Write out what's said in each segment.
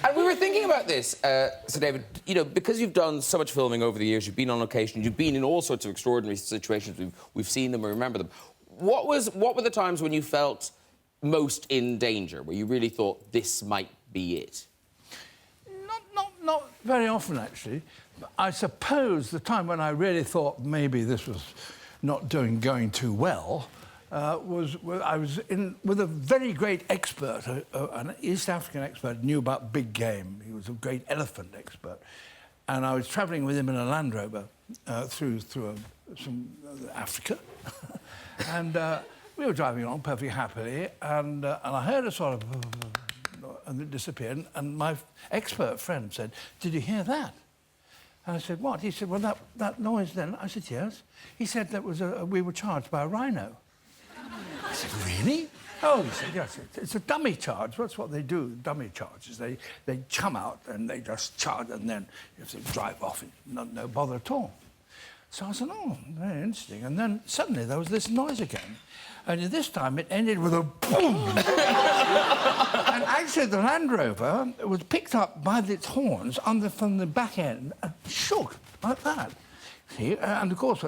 And we were thinking about this, Sir David, you know, because you've done so much filming over the years, you've been on location, you've been in all sorts of extraordinary situations, we've seen them, we remember them. What were the times when you felt most in danger, where you really thought this might be it? Not very often, actually. I suppose the time when I really thought maybe this was not going too well was when I was with a very great expert, an East African expert who knew about big game. He was a great elephant expert. And I was travelling with him in a Land Rover through Africa. And we were driving along perfectly happily, and I heard a sort of... and it disappeared, and my expert friend said, "Did you hear that?" And I said, "What?" He said, "Well, that noise then." I said, "Yes." He said that was we were charged by a rhino. I said, "Really?" "Oh," he said, "yes, it's a dummy charge. That's what they do, dummy charges. They come out and they just charge, and then you have to drive off, no bother at all." So I said, "Oh, very interesting." And then suddenly there was this noise again. And this time it ended with a boom. And actually the Land Rover was picked up by its horns from the back end and shook like that. See? And of course...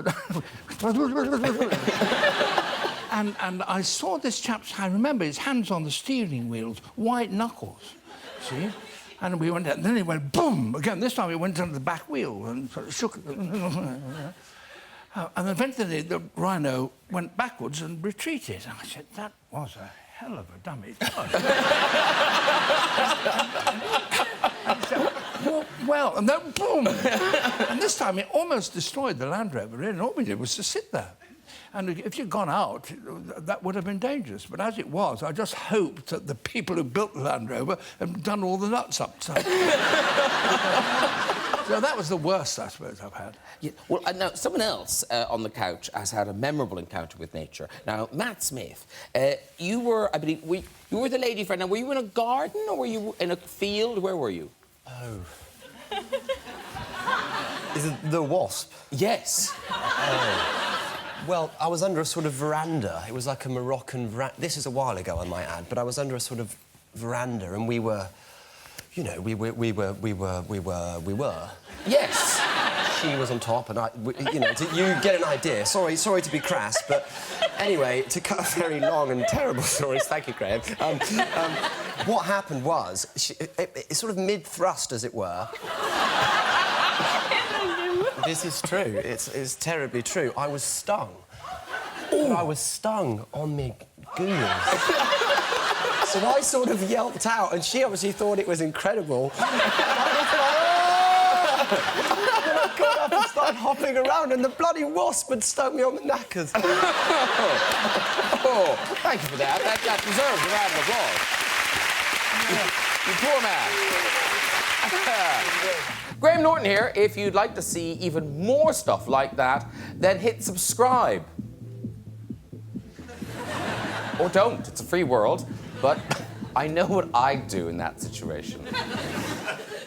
and I saw this chap's hand. Remember, his hands on the steering wheels, white knuckles. See? And we went, and then it went boom again. This time it went under the back wheel and sort of shook. And eventually the rhino went backwards and retreated. And I said, "That was a hell of a dummy charge." And said, well, and then boom. And this time it almost destroyed the Land Rover, and all we did was to sit there. And if you'd gone out, that would have been dangerous. But as it was, I just hoped that the people who built the Land Rover had done all the nuts up. So that was the worst, I suppose, I've had. Yeah, well, now, someone else on the couch has had a memorable encounter with nature. Now, Matt Smith, you were, I believe, you were the lady friend. Now, were you in a garden or were you in a field? Where were you? Oh. Is it the wasp? Yes. Oh. Well, I was under a sort of veranda. It was like a Moroccan veranda. This is a while ago, I might add, but I was under a sort of veranda, and we were... You know, we were. Yes. She was on top, and you know, you get an idea. Sorry to be crass, but anyway, to cut a very long and terrible story. Thank you, Graham. What happened was, it's sort of mid-thrust, as it were. This is true. It's terribly true. I was stung. I was stung on my goons. So I sort of yelped out, and she obviously thought it was incredible. And I got up and started hopping around, and the bloody wasp had stung me on the knackers. Oh, thank you for that. That deserves a round of applause. You poor man. Graham Norton here. If you'd like to see even more stuff like that, then hit subscribe. Or don't. It's a free world. But I know what I'd do in that situation.